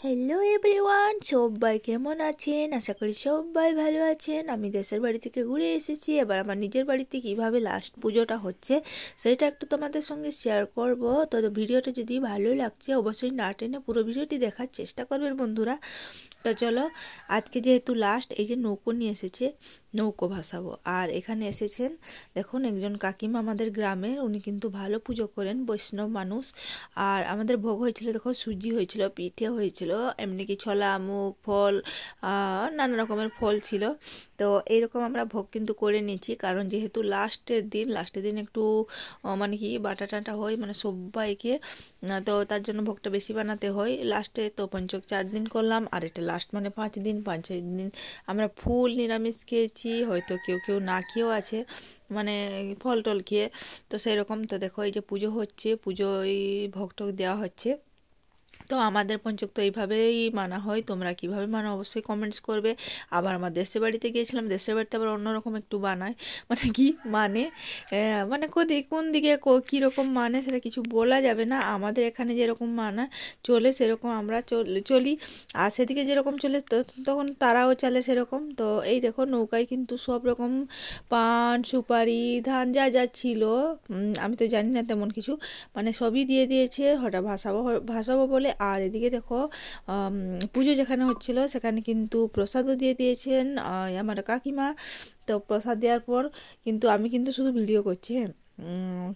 Hello everyone, সবাই কেমন আছেন? আশা করি সবাই ভালো আছেন। আমি দেশের বাড়ি থেকে ঘুরে এসেছি। এবার আমার নিজের বাড়িতে কিভাবে লাস্ট পুজোটা হচ্ছে সেটা একটু তোমাদের সঙ্গে শেয়ার করব। তো ভিডিওটা যদি ভালো লাগছে অবশ্যই না টেনে পুরো ভিডিওটি দেখার চেষ্টা করবেন বন্ধুরা। তো চলো, আজকে যেহেতু লাস্ট, এই যে নৌকো নিয়ে এসেছে, নৌকো ভাসাবো। আর এখানে এসেছেন দেখুন একজন কাকিমা আমাদের গ্রামের, উনি কিন্তু ভালো পুজো করেন, বৈষ্ণব মানুষ। আর আমাদের ভোগ হয়েছিল, দেখো সুজি হয়েছিল, পিঠে হয়েছিল, এমনি কি ছোলা, মুগ, ফল, নানা রকমের ফল ছিল। তো এইরকম আমরা ভোগ কিন্তু করে নিয়েছি, কারণ যেহেতু লাস্টের দিন একটু মানে কি বাটা টাটা হয়, মানে সবাইকে, তো তার জন্য ভোগটা বেশি বানাতে হয় লাস্টে। তো পঞ্চক 4 দিন করলাম, আর এটা লাস্ট মানে 5 দিন, 5 দিন আমরা ফুল নিরামিষ খেয়েছি, হয়তো কেউ কেউ না খেয়েও আছে, মানে ফল টল খেয়ে। তো সেই রকম। তো দেখো এই যে পুজো হচ্ছে, পুজোয় ভোগ টোগ দেওয়া হচ্ছে। তো আমাদের পঞ্চক তো এইভাবেই মানা হয়, তোমরা কিভাবে মানো অবশ্যই কমেন্টস করবে। আবার আমার দেশের বাড়িতে গিয়েছিলাম, দেশের বাড়িতে আবার অন্যরকম একটু বানায়, মানে কি মানে মানে কোন দিকে কীরকম মানে সেটা কিছু বলা যাবে না। আমাদের এখানে যেরকম মানা চলে সেরকম আমরা চলি, আর সেদিকে যেরকম চলে তখন তারাও চলে সেরকম। তো এই দেখো নৌকায় কিন্তু সব রকম পান, সুপারি, ধান যা যা ছিল, আমি তো জানি না তেমন কিছু, মানে সবই দিয়ে দিয়েছে। হঠাৎ ভাসাবো বলে। আর এদিকে দেখো পুজো যেখানে হচ্ছিল সেখানে কিন্তু প্রসাদও দিয়ে দিয়েছেন আমার কাকিমা। তো প্রসাদ দেওয়ার পর কিন্তু আমি কিন্তু শুধু ভিডিও করছি, হ্যাঁ।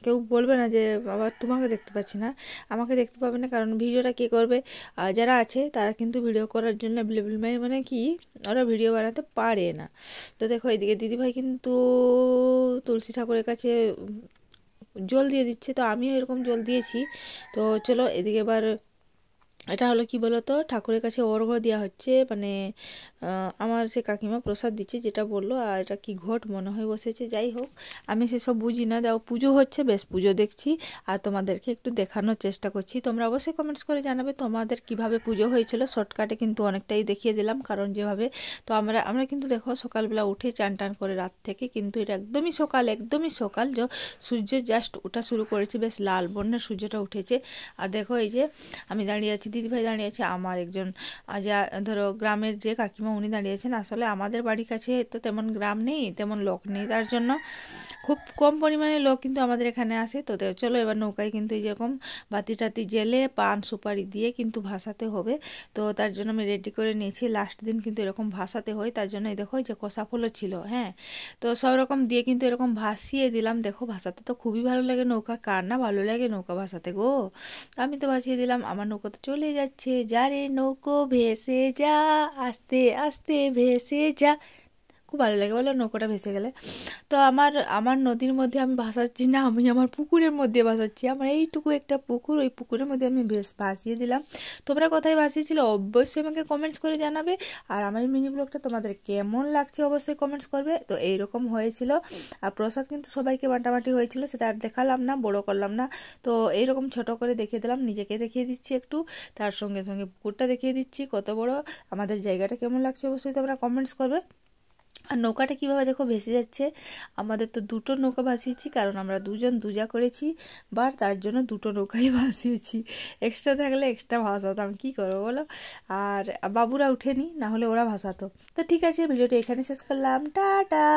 কেউ বলবে না যে বাবা তোমাকে দেখতে পাচ্ছি না। আমাকে দেখতে পাবে না, কারণ ভিডিওটা কে করবে? যারা আছে তারা কিন্তু ভিডিও করার জন্য অ্যাভেলেবেল, মানে কি ওরা ভিডিও বানাতে পারে না। তো দেখো এদিকে দিদিভাই কিন্তু তুলসী ঠাকুরের কাছে জল দিয়ে দিচ্ছে, তো আমিও এরকম জল দিয়েছি। তো চলো এদিকে এবার এটা হলো কি বলতো, ঠাকুরের কাছে অর্ঘ্য দেওয়া হচ্ছে, মানে আমার সে কাকিমা প্রসাদ দিচ্ছে যেটা বললো। আর এটা কি ঘট মনে হয় বসেছে, যাই হোক আমি সেসব বুঝি না। দেখো পুজো হচ্ছে, বেশ পুজো দেখছি আর তোমাদেরকে একটু দেখানোর চেষ্টা করছি। তোমরা অবশ্যই কমেন্টস করে জানাবে তোমাদের কিভাবে পুজো হয়েছিল। শর্টকাটে কিন্তু অনেকটাই দেখিয়ে দিলাম, কারণ যেভাবে, তো আমরা কিন্তু দেখো সকালবেলা উঠে চান টান করে রাত থেকে, কিন্তু এটা একদমই সকাল যে সূর্য জাস্ট ওঠা শুরু করেছে, বেশ লাল বর্ণের সূর্যটা উঠেছে। আর দেখো এই যে আমি দাঁড়িয়ে আছি, দিদিভাই দাঁড়িয়ে আছে, আমার একজন যা ধরো গ্রামের যে কাকিমা উনি দাঁড়িয়েছেন। আসলে আমাদের বাড়ির কাছে তো তেমন গ্রাম নেই, তেমন লোক নেই, তার জন্য খুব কম পরিমাণে লোক কিন্তু আমাদের এখানে আসে। তো চলো এবার নৌকায় কিন্তু যেরকম বাতি টাতি জেলে পান সুপারি দিয়ে কিন্তু ভাসাতে হবে। তো তার জন্য আমি রেডি করে নিয়েছি, লাস্ট দিন কিন্তু এরকম ভাসাতে হয়। তার জন্য এই দেখো যে কষা ফুলও ছিল, হ্যাঁ। তো সব রকম দিয়ে কিন্তু এরকম ভাসিয়ে দিলাম। দেখো ভাসাতে তো খুবই ভালো লাগে নৌকা, কার না ভালো লাগে নৌকা ভাসাতে গো। আমি তো ভাসিয়ে দিলাম, আমার নৌকো তো চলে যাচ্ছে। যা রে নৌকো ভেসে যা, আস্তে আস্তে ভেসে যা। খুব ভালো লাগে বলো নৌকোটা ভেসে গেলে। তো আমার আমার নদীর মধ্যে আমি ভাসাচ্ছি না, আমি আমার পুকুরের মধ্যে ভাসাচ্ছি। আমার এইটুকু একটা পুকুর, ওই পুকুরের মধ্যে আমি ভাসিয়ে দিলাম। তোমরা কোথায় ভাসিয়েছিলে অবশ্যই আমাকে কমেন্টস করে জানাবে। আর আমার মিনি ব্লগটা তোমাদের কেমন লাগছে অবশ্যই কমেন্টস করবে। তো এইরকম হয়েছিল। আর প্রসাদ কিন্তু সবাইকে বাটাবাটি হয়েছিল, সেটা আর দেখালাম না, বড় করলাম না। তো এইরকম ছোট করে দেখিয়ে দিলাম, নিজেকে দেখিয়ে দিচ্ছি একটু, তার সঙ্গে সঙ্গে পুকুরটা দেখিয়ে দিচ্ছি কত বড়। আমাদের জায়গাটা কেমন লাগছে অবশ্যই তোমরা কমেন্টস করবে। আর নৌকাটা কীভাবে দেখো ভেসে যাচ্ছে। আমাদের তো দুটো নৌকা ভাসিয়েছি, কারণ আমরা দুজন দুজা করেছি, তার জন্য দুটো নৌকাই ভাসিয়েছি। এক্সট্রা থাকলে এক্সট্রা ভাসাতাম, কী করবো বলো। আর বাবুরা উঠেনি, না হলে ওরা ভাসাতো। তো ঠিক আছে, ভিডিওটা এখানে শেষ করলাম, টাটা।